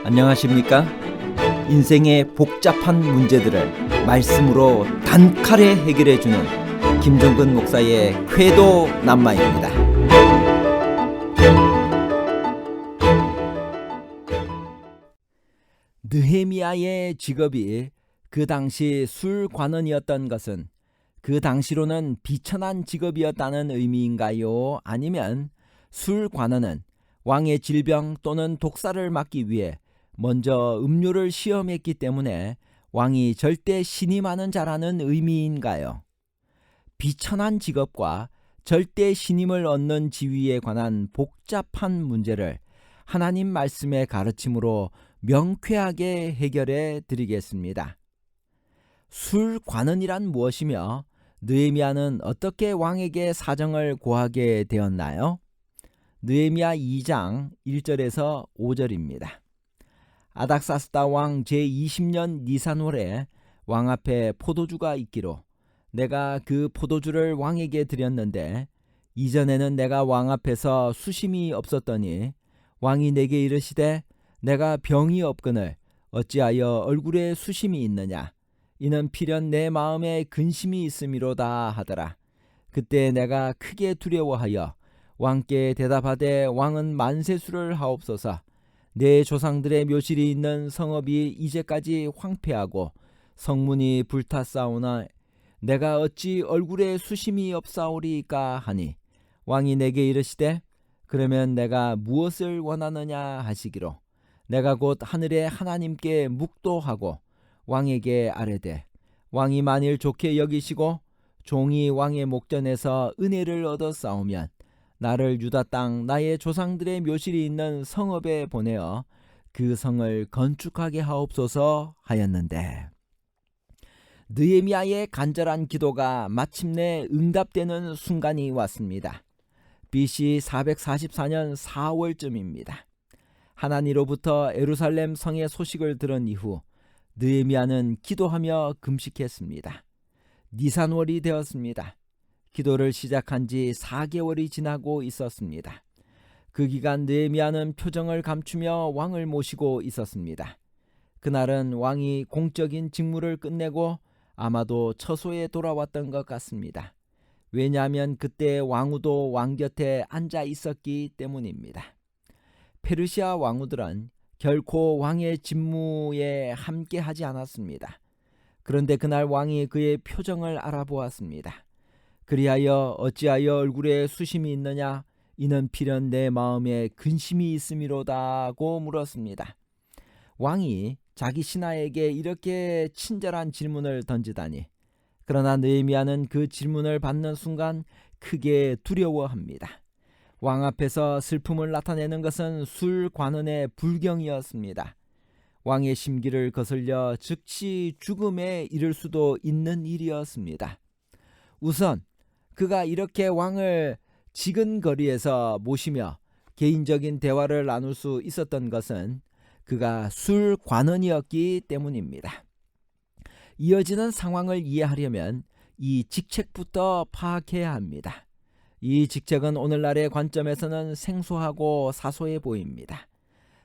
안녕하십니까? 인생의 복잡한 문제들을 말씀으로 단칼에 해결해주는 김종근 목사의 쾌도 남마입니다. 느헤미야의 직업이 그 당시 술관원이었던 것은 그 당시로는 비천한 직업이었다는 의미인가요? 아니면 술관원은 왕의 질병 또는 독사를 막기 위해 먼저 음료를 시험했기 때문에 왕이 절대 신임하는 자라는 의미인가요? 비천한 직업과 절대 신임을 얻는 지위에 관한 복잡한 문제를 하나님 말씀의 가르침으로 명쾌하게 해결해 드리겠습니다. 술관원이란 무엇이며 느헤미야는 어떻게 왕에게 사정을 고하게 되었나요? 느헤미야 2장 1절에서 5절입니다. 아닥사스다 왕 제20년 니산월에 왕 앞에 포도주가 있기로 내가 그 포도주를 왕에게 드렸는데 이전에는 내가 왕 앞에서 수심이 없었더니 왕이 내게 이르시되 내가 병이 없거늘 어찌하여 얼굴에 수심이 있느냐 이는 필연 내 마음에 근심이 있음이로다 하더라. 그때 내가 크게 두려워하여 왕께 대답하되 왕은 만세수를 하옵소서. 내 조상들의 묘실이 있는 성읍이 이제까지 황폐하고 성문이 불탔사오나 내가 어찌 얼굴에 수심이 없사오리까 하니 왕이 내게 이르시되 그러면 내가 무엇을 원하느냐 하시기로 내가 곧 하늘의 하나님께 묵도하고 왕에게 아뢰되 왕이 만일 좋게 여기시고 종이 왕의 목전에서 은혜를 얻어 싸우면 나를 유다 땅 나의 조상들의 묘실이 있는 성읍에 보내어 그 성을 건축하게 하옵소서 하였는데 느헤미야의 간절한 기도가 마침내 응답되는 순간이 왔습니다. BC 444년 4월쯤입니다. 하나님으로부터 예루살렘 성의 소식을 들은 이후 느헤미야는 기도하며 금식했습니다. 니산월이 되었습니다. 기도를 시작한 지 4개월이 지나고 있었습니다. 그 기간 느헤미야는 표정을 감추며 왕을 모시고 있었습니다. 그날은 왕이 공적인 직무를 끝내고 아마도 처소에 돌아왔던 것 같습니다. 왜냐하면 그때 왕후도 왕 곁에 앉아 있었기 때문입니다. 페르시아 왕후들은 결코 왕의 직무에 함께하지 않았습니다. 그런데 그날 왕이 그의 표정을 알아보았습니다. 그리하여 어찌하여 얼굴에 수심이 있느냐 이는 필연 내 마음에 근심이 있음이로다고 물었습니다. 왕이 자기 신하에게 이렇게 친절한 질문을 던지다니. 그러나 느헤미야는 그 질문을 받는 순간 크게 두려워합니다. 왕 앞에서 슬픔을 나타내는 것은 술관원의 불경이었습니다. 왕의 심기를 거슬려 즉시 죽음에 이를 수도 있는 일이었습니다. 우선 그가 이렇게 왕을 지근거리에서 모시며 개인적인 대화를 나눌 수 있었던 것은 그가 술관원이었기 때문입니다. 이어지는 상황을 이해하려면 이 직책부터 파악해야 합니다. 이 직책은 오늘날의 관점에서는 생소하고 사소해 보입니다.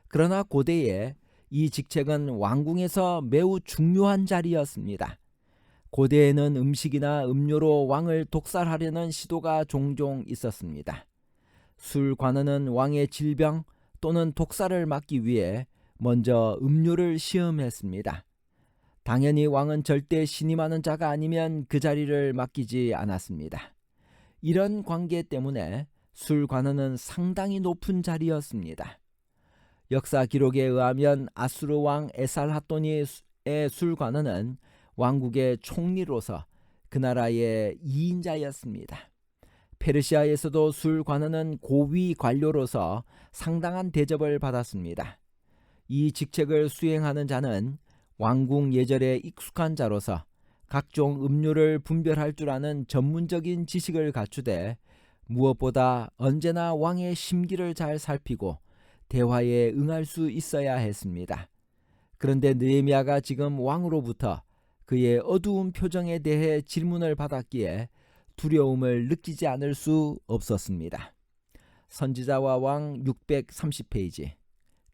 그러나 고대에 이 직책은 왕궁에서 매우 중요한 자리였습니다. 고대에는 음식이나 음료로 왕을 독살하려는 시도가 종종 있었습니다. 술관원은 왕의 질병 또는 독살을 막기 위해 먼저 음료를 시험했습니다. 당연히 왕은 절대 신임하는 자가 아니면 그 자리를 맡기지 않았습니다. 이런 관계 때문에 술관원은 상당히 높은 자리였습니다. 역사 기록에 의하면 아수르 왕 에살핫돈의 술관원은 왕국의 총리로서 그 나라의 2인자였습니다. 페르시아에서도 술관원은 고위 관료로서 상당한 대접을 받았습니다. 이 직책을 수행하는 자는 왕궁 예절에 익숙한 자로서 각종 음료를 분별할 줄 아는 전문적인 지식을 갖추되 무엇보다 언제나 왕의 심기를 잘 살피고 대화에 응할 수 있어야 했습니다. 그런데 느헤미야가 지금 왕으로부터 그의 어두운 표정에 대해 질문을 받았기에 두려움을 느끼지 않을 수 없었습니다. 선지자와 왕 630페이지.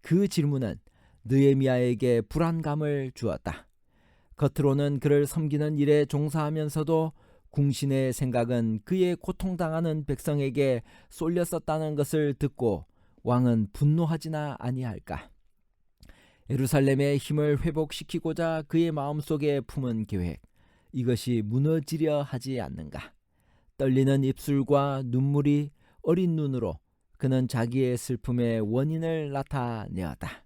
그 질문은 느헤미야에게 불안감을 주었다. 겉으로는 그를 섬기는 일에 종사하면서도 궁신의 생각은 그의 고통당하는 백성에게 쏠렸었다는 것을 듣고 왕은 분노하지나 아니할까. 예루살렘의 힘을 회복시키고자 그의 마음속에 품은 계획, 이것이 무너지려 하지 않는가. 떨리는 입술과 눈물이 어린 눈으로 그는 자기의 슬픔의 원인을 나타내었다.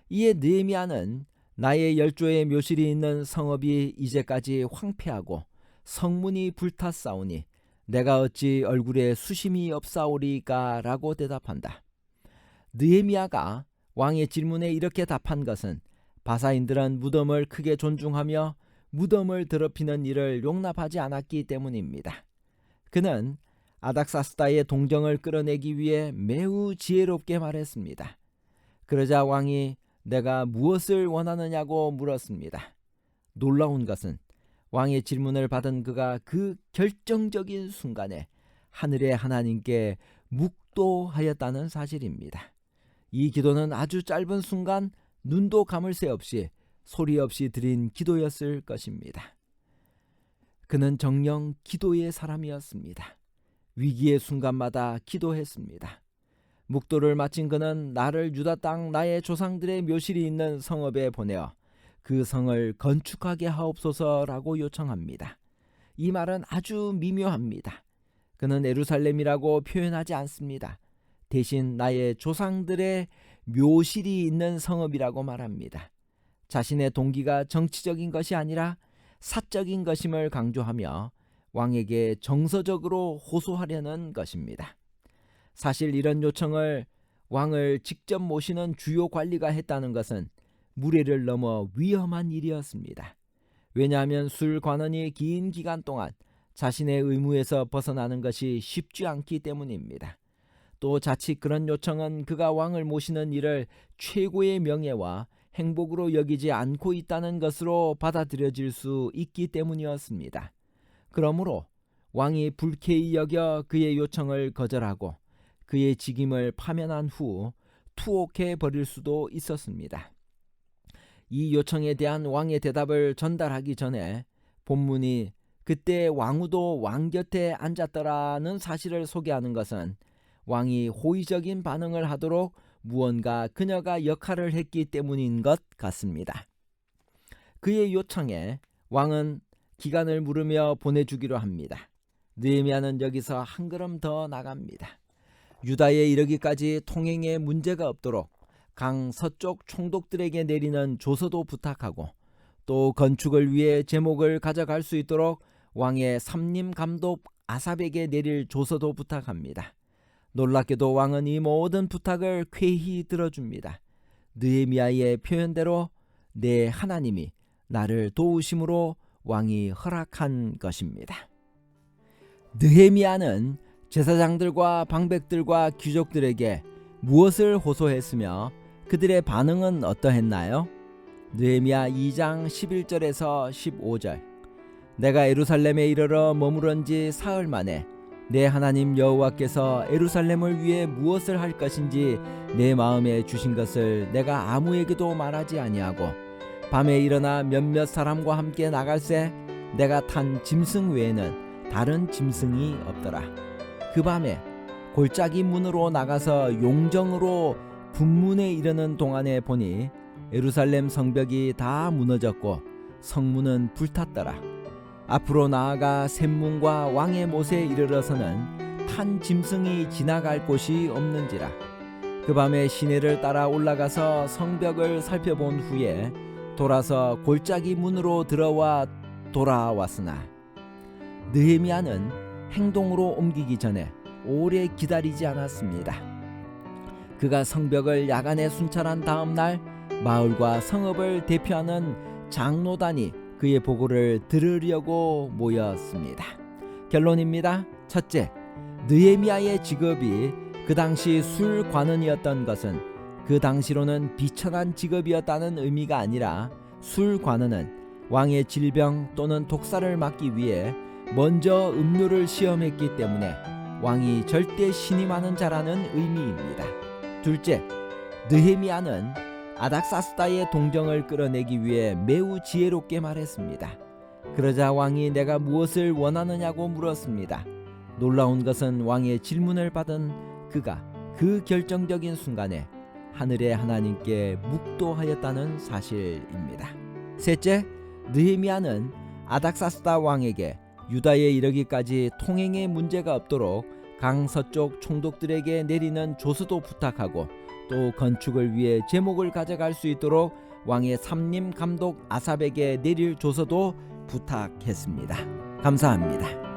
이에 느헤미야는 나의 열조의 묘실이 있는 성읍이 이제까지 황폐하고 성문이 불탔사오니 내가 어찌 얼굴에 수심이 없사오리까 라고 대답한다. 느헤미야가 왕의 질문에 이렇게 답한 것은 바사인들은 무덤을 크게 존중하며 무덤을 더럽히는 일을 용납하지 않았기 때문입니다. 그는 아닥사스다의 동정을 끌어내기 위해 매우 지혜롭게 말했습니다. 그러자 왕이 내가 무엇을 원하느냐고 물었습니다. 놀라운 것은 왕의 질문을 받은 그가 그 결정적인 순간에 하늘의 하나님께 묵도하였다는 사실입니다. 이 기도는 아주 짧은 순간 눈도 감을 새 없이 소리 없이 드린 기도였을 것입니다. 그는 정녕 기도의 사람이었습니다. 위기의 순간마다 기도했습니다. 묵도를 마친 그는 나를 유다 땅 나의 조상들의 묘실이 있는 성읍에 보내어 그 성을 건축하게 하옵소서라고 요청합니다. 이 말은 아주 미묘합니다. 그는 예루살렘이라고 표현하지 않습니다. 대신 나의 조상들의 묘실이 있는 성읍이라고 말합니다. 자신의 동기가 정치적인 것이 아니라 사적인 것임을 강조하며 왕에게 정서적으로 호소하려는 것입니다. 사실 이런 요청을 왕을 직접 모시는 주요 관리가 했다는 것은 무례를 넘어 위험한 일이었습니다. 왜냐하면 술 관원이 긴 기간 동안 자신의 의무에서 벗어나는 것이 쉽지 않기 때문입니다. 또 자칫 그런 요청은 그가 왕을 모시는 일을 최고의 명예와 행복으로 여기지 않고 있다는 것으로 받아들여질 수 있기 때문이었습니다. 그러므로 왕이 불쾌히 여겨 그의 요청을 거절하고 그의 직임을 파면한 후 투옥해 버릴 수도 있었습니다. 이 요청에 대한 왕의 대답을 전달하기 전에 본문이 그때 왕후도 왕 곁에 앉았더라는 사실을 소개하는 것은 왕이 호의적인 반응을 하도록 무언가 그녀가 역할을 했기 때문인 것 같습니다. 그의 요청에 왕은 기간을 물으며 보내주기로 합니다. 느헤미야는 여기서 한 걸음 더 나갑니다. 유다에 이르기까지 통행에 문제가 없도록 강 서쪽 총독들에게 내리는 조서도 부탁하고 또 건축을 위해 제목을 가져갈 수 있도록 왕의 삼림 감독 아삽에게 내릴 조서도 부탁합니다. 놀랍게도 왕은 이 모든 부탁을 쾌히 들어줍니다. 느헤미야의 표현대로 내 하나님이 나를 도우심으로 왕이 허락한 것입니다. 느헤미야는 제사장들과 방백들과 귀족들에게 무엇을 호소했으며 그들의 반응은 어떠했나요? 느헤미야 2장 11절에서 15절. 내가 예루살렘에 이르러 머무른 지 사흘 만에 내 하나님 여호와께서 예루살렘을 위해 무엇을 할 것인지 내 마음에 주신 것을 내가 아무에게도 말하지 아니하고 밤에 일어나 몇몇 사람과 함께 나갈새 내가 탄 짐승 외에는 다른 짐승이 없더라. 그 밤에 골짜기 문으로 나가서 용정으로 분문에 이르는 동안에 보니 예루살렘 성벽이 다 무너졌고 성문은 불탔더라. 앞으로 나아가 샘문과 왕의 못에 이르러서는 탄 짐승이 지나갈 곳이 없는지라. 그 밤에 시내를 따라 올라가서 성벽을 살펴본 후에 돌아서 골짜기 문으로 들어와 돌아왔으나 느헤미야는 행동으로 옮기기 전에 오래 기다리지 않았습니다. 그가 성벽을 야간에 순찰한 다음 날 마을과 성읍을 대표하는 장로단이 그의 보고를 들으려고 모였습니다. 결론입니다. 첫째, 느헤미야의 직업이 그 당시 술관원이었던 것은 그 당시로는 비천한 직업이었다는 의미가 아니라 술관원은 왕의 질병 또는 독사를 막기 위해 먼저 음료를 시험했기 때문에 왕이 절대 신임하는 자라는 의미입니다. 둘째, 느헤미야는 아닥사스다의 동정을 끌어내기 위해 매우 지혜롭게 말했습니다. 그러자 왕이 내가 무엇을 원하느냐고 물었습니다. 놀라운 것은 왕의 질문을 받은 그가 그 결정적인 순간에 하늘의 하나님께 묵도하였다는 사실입니다. 셋째, 느헤미야는 아닥사스다 왕에게 유다에 이르기까지 통행에 문제가 없도록 강서쪽 총독들에게 내리는 조서도 부탁하고 또 건축을 위해 제목을 가져갈 수 있도록 왕의 삼림 감독 아삽에게 내릴 조서도 부탁했습니다. 감사합니다.